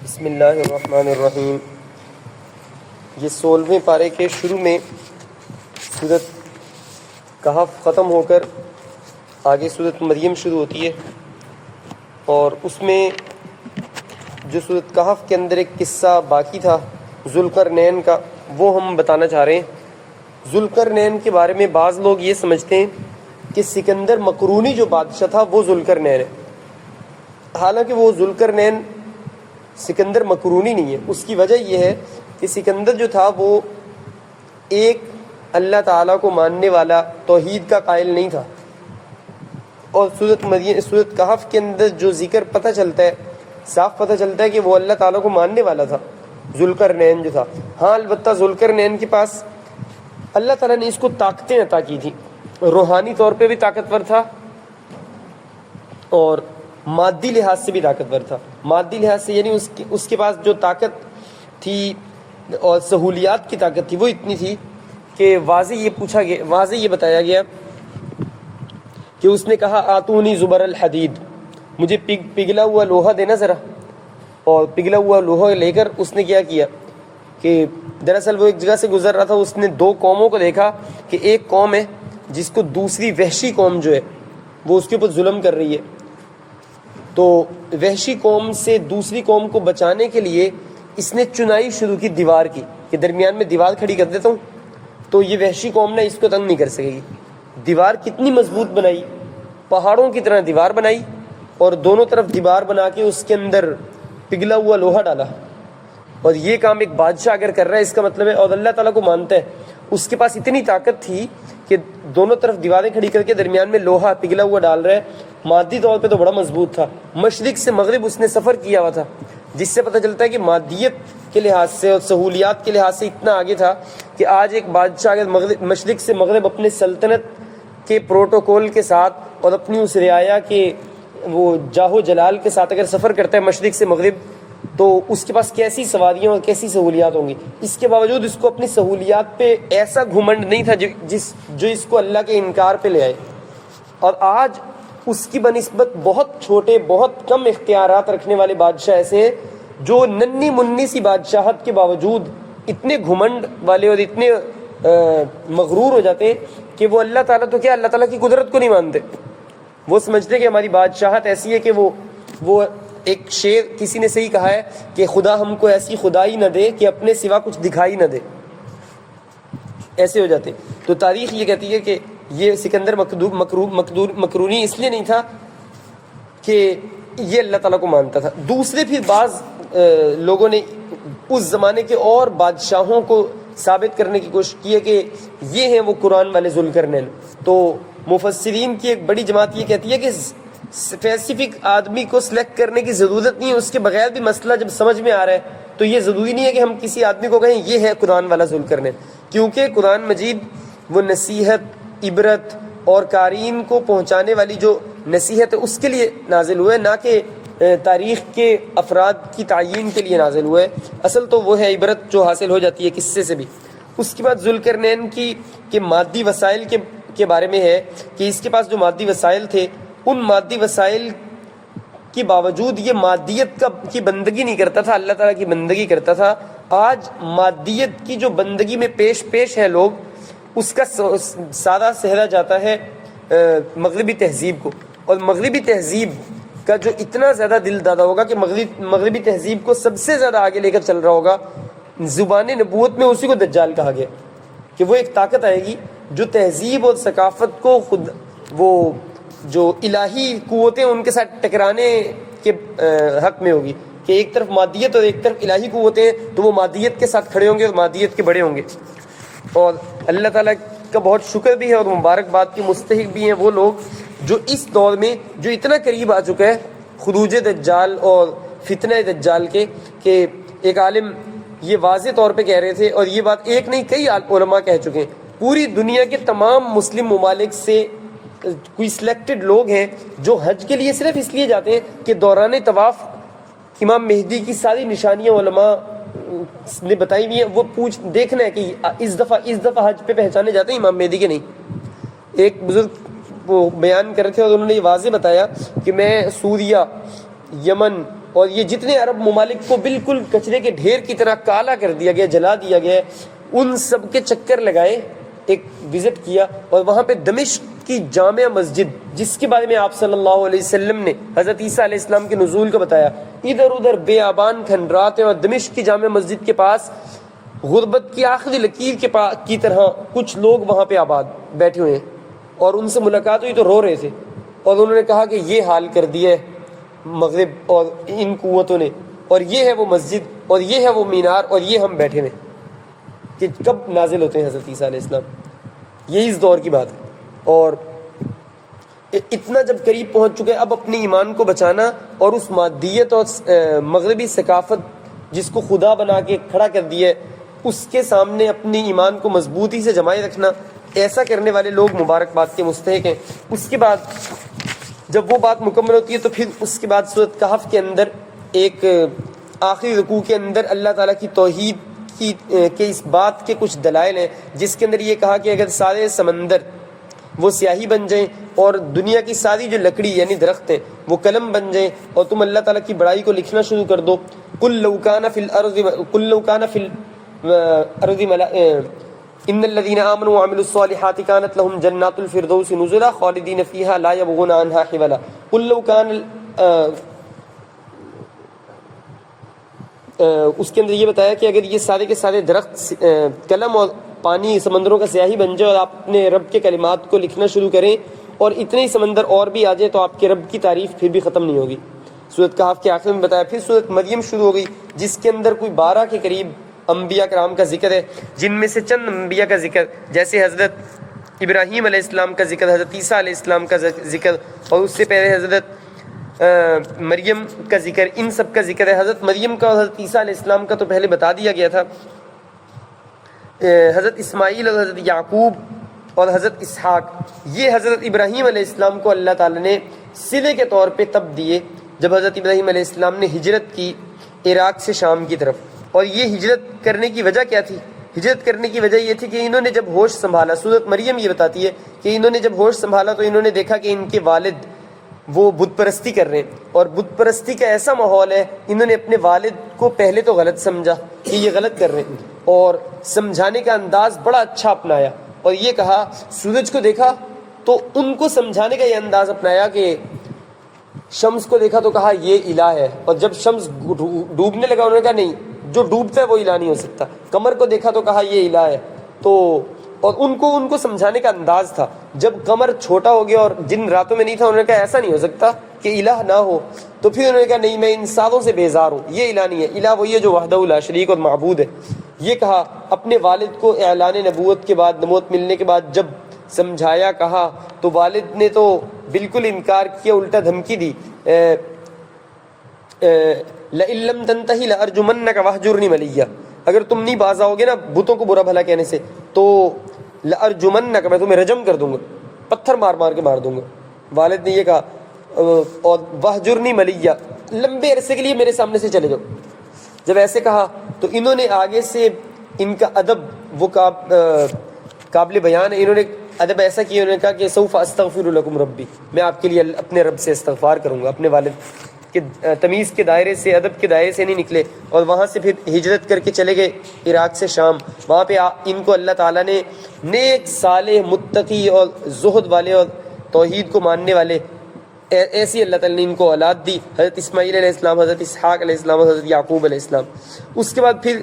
بسم اللہ الرحمن الرحیم۔ یہ 16ویں پارے کے شروع میں سورۃ کہف ختم ہو کر آگے سورۃ مریم شروع ہوتی ہے، اور اس میں جو سورۃ کہف کے اندر ایک قصہ باقی تھا ذوالقرنین کا، وہ ہم بتانا چاہ رہے ہیں۔ ذوالقرنین کے بارے میں بعض لوگ یہ سمجھتے ہیں کہ سکندر مقرونی جو بادشاہ تھا وہ ذوالقرنین ہے، حالانکہ وہ ذوالقرنین سکندر مقرونی نہیں ہے۔ اس کی وجہ یہ ہے کہ سکندر جو تھا وہ ایک اللہ تعالیٰ کو ماننے والا، توحید کا قائل نہیں تھا، اور سورۃ کہف کے اندر جو ذکر پتہ چلتا ہے، صاف پتہ چلتا ہے کہ وہ اللہ تعالیٰ کو ماننے والا تھا ذوالقرنین جو تھا۔ ہاں البتہ ذوالقرنین کے پاس اللہ تعالیٰ نے اس کو طاقتیں عطا کی تھی، روحانی طور پہ بھی طاقتور تھا اور مادی لحاظ سے بھی طاقتور تھا۔ مادی لحاظ سے یعنی اس کے پاس جو طاقت تھی اور سہولیات کی طاقت تھی وہ اتنی تھی کہ واضح یہ بتایا گیا کہ اس نے کہا آتونی زبر الحدید، مجھے پگھلا ہوا لوہا دینا ذرا، اور پگھلا ہوا لوہا لے کر اس نے کیا کیا کہ دراصل وہ ایک جگہ سے گزر رہا تھا، اس نے دو قوموں کو دیکھا کہ ایک قوم ہے جس کو دوسری وحشی قوم جو ہے وہ اس کے اوپر ظلم کر رہی ہے، تو وحشی قوم سے دوسری قوم کو بچانے کے لیے اس نے چنائی شروع کی دیوار کی، کہ درمیان میں دیوار کھڑی کر دیتا ہوں تو یہ وحشی قوم اس کو تنگ نہیں کر سکے گی۔ دیوار کتنی مضبوط بنائی، پہاڑوں کی طرح دیوار بنائی، اور دونوں طرف دیوار بنا کے اس کے اندر پگھلا ہوا لوہا ڈالا۔ اور یہ کام ایک بادشاہ اگر کر رہا ہے اس کا مطلب ہے، اور اللہ تعالیٰ کو مانتا ہے، اس کے پاس اتنی طاقت تھی کہ دونوں طرف دیواریں کھڑی کر کے درمیان میں لوہا پگھلا ہوا ڈال رہا ہے، مادی طور پہ تو بڑا مضبوط تھا۔ مشرق سے مغرب اس نے سفر کیا ہوا تھا، جس سے پتہ چلتا ہے کہ مادیت کے لحاظ سے اور سہولیات کے لحاظ سے اتنا آگے تھا کہ آج ایک بادشاہ اگر مشرق سے مغرب اپنے سلطنت کے پروٹوکول کے ساتھ اور اپنی اس رعایا کے وہ جاہ و جلال کے ساتھ اگر سفر کرتا ہے مشرق سے مغرب، تو اس کے پاس کیسی سواریاں اور کیسی سہولیات ہوں گی۔ اس کے باوجود اس کو اپنی سہولیات پہ ایسا گھمنڈ نہیں تھا جو اس کو اللہ کے انکار پہ لے آئے، اور آج اس کی بنسبت بہت چھوٹے، بہت کم اختیارات رکھنے والے بادشاہ ایسے ہیں جو ننھی منی سی بادشاہت کے باوجود اتنے گھمنڈ والے اور اتنے مغرور ہو جاتے ہیں کہ وہ اللہ تعالیٰ تو کیا، اللہ تعالیٰ کی قدرت کو نہیں مانتے۔ وہ سمجھتے کہ ہماری بادشاہت ایسی ہے کہ وہ ایک شعر کسی نے صحیح کہا ہے کہ خدا ہم کو ایسی خدائی نہ دے کہ اپنے سوا کچھ دکھائی نہ دے، ایسے ہو جاتے۔ تو تاریخ یہ کہتی ہے کہ یہ سکندر مقرونی اس لیے نہیں تھا کہ یہ اللہ تعالیٰ کو مانتا تھا۔ دوسرے پھر بعض لوگوں نے اس زمانے کے اور بادشاہوں کو ثابت کرنے کی کوشش کی ہے کہ یہ ہیں وہ قرآن والے ذوالقرنین۔ تو مفسرین کی ایک بڑی جماعت یہ کہتی ہے کہ اسپیسیفک آدمی کو سلیکٹ کرنے کی ضرورت نہیں ہے، اس کے بغیر بھی مسئلہ جب سمجھ میں آ رہا ہے تو یہ ضروری نہیں ہے کہ ہم کسی آدمی کو کہیں یہ ہے قرآن والا ذوالقرنین، کیونکہ قرآن مجید وہ نصیحت، عبرت اور قارئین کو پہنچانے والی جو نصیحت ہے اس کے لیے نازل ہوئے، نہ کہ تاریخ کے افراد کی تعیین کے لیے نازل ہوئے۔ اصل تو وہ ہے عبرت جو حاصل ہو جاتی ہے قصے سے بھی۔ اس کے بعد ذوالقرنین کی مادی وسائل کے بارے میں ہے کہ اس کے پاس جو مادی وسائل تھے، ان مادی وسائل کے باوجود یہ مادیت کی بندگی نہیں کرتا تھا، اللہ تعالیٰ کی بندگی کرتا تھا۔ آج مادیت کی جو بندگی میں پیش ہے لوگ، اس کا سادہ سہرا جاتا ہے مغربی تہذیب کو، اور مغربی تہذیب کا جو اتنا زیادہ دل دادا ہوگا کہ مغربی تہذیب کو سب سے زیادہ آگے لے کر چل رہا ہوگا، زبان نبوت میں اسی کو دجال کہا گیا کہ وہ ایک طاقت آئے گی جو تہذیب اور ثقافت کو خود وہ جو الہی قوتیں ان کے ساتھ ٹکرانے کے حق میں ہوگی، کہ ایک طرف مادیت اور ایک طرف الہی قوتیں، تو وہ مادیت کے ساتھ کھڑے ہوں گے اور مادیت کے بڑے ہوں گے۔ اور اللہ تعالیٰ کا بہت شکر بھی ہے اور مبارکباد کے مستحق بھی ہیں وہ لوگ جو اس دور میں جو اتنا قریب آ چکا ہے خروج دجال اور فتنہ دجال کے، کہ ایک عالم یہ واضح طور پہ کہہ رہے تھے، اور یہ بات ایک نہیں کئی علماء کہہ چکے ہیں، پوری دنیا کے تمام مسلم ممالک سے کوئی سلیکٹڈ لوگ ہیں جو حج کے لیے صرف اس لیے جاتے ہیں کہ دوران طواف امام مہدی کی ساری نشانیاں علماء نے بتائی ہوئی ہیں، وہ دیکھنا ہے کہ اس دفعہ حج پہ پہچانے جاتے ہیں امام مہدی کے نہیں۔ ایک بزرگ وہ بیان کر رہے تھے اور انہوں نے یہ واضح بتایا کہ میں سوریہ، یمن اور یہ جتنے عرب ممالک کو بالکل کچرے کے ڈھیر کی طرح کالا کر دیا گیا، جلا دیا گیا، ان سب کے چکر لگائے، ایک وزٹ کیا، اور وہاں پہ دمشق کی جامع مسجد جس کے بارے میں آپ صلی اللہ علیہ وسلم نے حضرت عیسیٰ علیہ السلام کے نزول کو بتایا، ادھر ادھر بیابان کھنڈرات ہیں، اور دمشق کی جامع مسجد کے پاس غربت کی آخری لکیر کی طرح کچھ لوگ وہاں پہ آباد بیٹھے ہوئے ہیں، اور ان سے ملاقات ہوئی تو رو رہے تھے، اور انہوں نے کہا کہ یہ حال کر دیا ہے مغرب اور ان قوتوں نے، اور یہ ہے وہ مسجد، اور یہ ہے وہ مینار، اور یہ ہم بیٹھے ہوئے، کہ کب نازل ہوتے ہیں حضرت عیسیٰ علیہ السلام، یہی اس دور کی بات ہے۔ اور اتنا جب قریب پہنچ چکے، اب اپنے ایمان کو بچانا اور اس مادیت اور مغربی ثقافت جس کو خدا بنا کے کھڑا کر دیا ہے، اس کے سامنے اپنے ایمان کو مضبوطی سے جمائے رکھنا، ایسا کرنے والے لوگ مبارکباد کے مستحق ہیں۔ اس کے بعد جب وہ بات مکمل ہوتی ہے تو پھر اس کے بعد سورۃ کہف کے اندر ایک آخری رکوع کے اندر اللہ تعالیٰ کی توحید کے اس بات کے کچھ دلائل ہیں، جس کے اندر یہ کہا کہ اگر سارے سمندر وہ سیاہی بن جائیں اور دنیا کی ساری جو لکڑی یعنی درخت ہیں وہ قلم بن جائیں، اور تم اللہ تعالیٰ کی بڑائی کو لکھنا شروع کر دو، قل لو کان فی الارض ان الذین آمنوا وعملوا الصالحات كانت لهم جنات الفردوس نزلا خالدین فیہا لا یبغون عنہا حولا، قل لو کان اس کے اندر یہ بتایا کہ اگر یہ سارے کے سارے درخت قلم اور پانی سمندروں کا سیاہی بن جائے اور آپ اپنے رب کے کلمات کو لکھنا شروع کریں اور اتنے ہی سمندر اور بھی آ جائے تو آپ کے رب کی تعریف پھر بھی ختم نہیں ہوگی۔ سورۃ کہف کے آخر میں بتایا۔ پھر سورۃ مریم شروع ہو گئی جس کے اندر کوئی 12 کے قریب انبیاء کرام کا ذکر ہے، جن میں سے چند انبیاء کا ذکر جیسے حضرت ابراہیم علیہ السلام کا ذکر، حضرت عیسیٰ علیہ السلام کا ذکر، اور اس سے پہلے حضرت مریم کا ذکر، ان سب کا ذکر ہے۔ حضرت مریم کا اور حضرت عیسیٰ علیہ السلام کا تو پہلے بتا دیا گیا تھا۔ حضرت اسماعیل اور حضرت یعقوب اور حضرت اسحاق، یہ حضرت ابراہیم علیہ السلام کو اللہ تعالیٰ نے صلے کے طور پہ تب دیے جب حضرت ابراہیم علیہ السلام نے ہجرت کی عراق سے شام کی طرف۔ اور یہ ہجرت کرنے کی وجہ کیا تھی؟ ہجرت کرنے کی وجہ یہ تھی کہ انہوں نے جب ہوش سنبھالا، سورۃ مریم یہ بتاتی ہے کہ انہوں نے جب ہوش سنبھالا تو انہوں نے دیکھا کہ ان کے والد وہ بت پرستی کر رہے ہیں، اور بت پرستی کا ایسا ماحول ہے، انہوں نے اپنے والد کو پہلے تو غلط سمجھا کہ یہ غلط کر رہے ہیں، اور سمجھانے کا انداز بڑا اچھا اپنایا، اور یہ کہا سورج کو دیکھا تو ان کو سمجھانے کا یہ انداز اپنایا کہ شمس کو دیکھا تو کہا یہ الہ ہے، اور جب شمس ڈوبنے لگا انہوں نے کہا نہیں، جو ڈوبتا ہے وہ الہ نہیں ہو سکتا۔ قمر کو دیکھا تو کہا یہ الہ ہے، تو اور ان کو سمجھانے کا انداز تھا۔ جب قمر چھوٹا ہو گیا اور جن راتوں میں نہیں تھا، انہوں نے کہا ایسا نہیں ہو سکتا کہ الہ نہ ہو، تو پھر انہوں نے کہا نہیں، میں ان ساتوں سے بیزار ہوں، یہ الہ نہیں ہے، الہ وہی ہے جو وحدہ لا شریک اور معبود ہے۔ یہ کہا اپنے والد کو اعلان نبوت کے بعد، نبوت ملنے کے بعد جب سمجھایا کہا تو والد نے تو بالکل انکار کیا، الٹا دھمکی دی، لئن لم تنتہی لارجمنک واہجرنی ملیہ، اگر تم نہیں باز آؤ گے نا بتوں کو برا بھلا کہنے سے تو لارجمنک، میں تمہیں رجم کر دوں گا، پتھر مار مار کے مار دوں گا۔ والد نے یہ کہا، اور واہجرنی ملیہ، لمبے عرصے کے لیے میرے سامنے سے چلے جاؤ۔ جب ایسے کہا تو انہوں نے آگے سے ان کا ادب وہ قابل بیان ہے، انہوں نے ادب ایسا کیا، انہوں نے کہا کہ سوف استغفر لکم ربی، میں آپ کے لیے اپنے رب سے استغفار کروں گا۔ اپنے والد کہ تمیز کے دائرے سے، ادب کے دائرے سے نہیں نکلے، اور وہاں سے پھر ہجرت کر کے چلے گئے عراق سے شام۔ وہاں پہ ان کو اللہ تعالیٰ نے نیک، صالح، متقی اور زہد والے اور توحید کو ماننے والے ایسی اللہ تعالیٰ نے ان کو اولاد دی، حضرت اسماعیل علیہ السلام، حضرت اسحاق علیہ السلام، حضرت یعقوب علیہ السلام۔ اس کے بعد پھر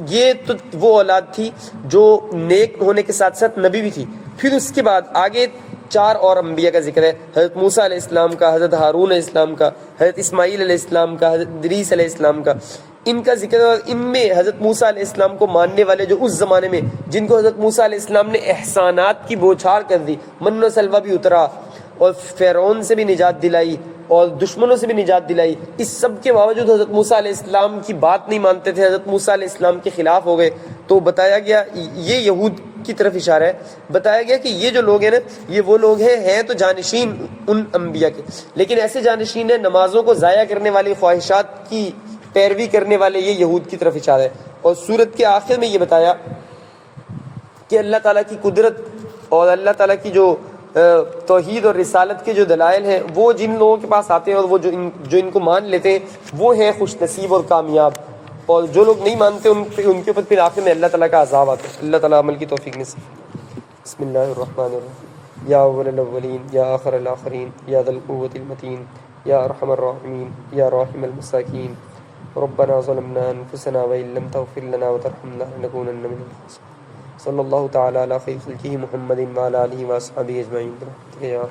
یہ تو وہ اولاد تھی جو نیک ہونے کے ساتھ ساتھ نبی بھی تھی۔ پھر اس کے بعد آگے 4 اور انبیاء کا ذکر ہے، حضرت موسیٰ علیہ السلام کا، حضرت ہارون علیہ السلام کا، حضرت اسماعیل علیہ السلام کا، حضرت ادریس علیہ السلام کا، ان کا ذکر ہے۔ اور ان میں حضرت موسیٰ علیہ السلام کو ماننے والے جو اس زمانے میں جن کو حضرت موسیٰ علیہ السلام نے احسانات کی بوچھار کر دی، من و سلوہ بھی اترا اور فرعون سے بھی نجات دلائی اور دشمنوں سے بھی نجات دلائی، اس سب کے باوجود حضرت موسیٰ علیہ السلام کی بات نہیں مانتے تھے، حضرت موسیٰ علیہ السلام کے خلاف ہو گئے، تو بتایا گیا، یہ یہود کی طرف اشارہ ہے، بتایا گیا کہ یہ جو لوگ ہیں نا، یہ وہ لوگ ہیں تو جانشین ان انبیاء کے، لیکن ایسے جانشین ہیں نمازوں کو ضائع کرنے والے، خواہشات کی پیروی کرنے والے، یہ یہود کی طرف اشارہ ہے۔ اور سورت کے آخر میں یہ بتایا کہ اللہ تعالیٰ کی قدرت اور اللہ تعالیٰ کی جو توحید اور رسالت کے جو دلائل ہیں وہ جن لوگوں کے پاس آتے ہیں اور وہ جو ان کو مان لیتے ہیں وہ ہیں خوش نصیب اور کامیاب، اور جو لوگ نہیں مانتے ان کے اوپر پھر آخر میں اللہ تعالیٰ کا عذاب آتا ہے۔ اللہ تعالیٰ عمل کی توفیق نصیب۔ بسم اللہ الرحمن الرحیم۔ یا اول الاولین یا آخر الاخرین یا ذا القوة المتین یا ارحم الراحمین یا راحم المساکین، ربنا ظلمنا انفسنا وان لم تغفر لنا وترحمنا لنکونن من الخاسرین۔ صلی اللہ تعالی علی خیر خلقہ محمد وعلی آلہ واصحابہ اجمعین برحمتک یا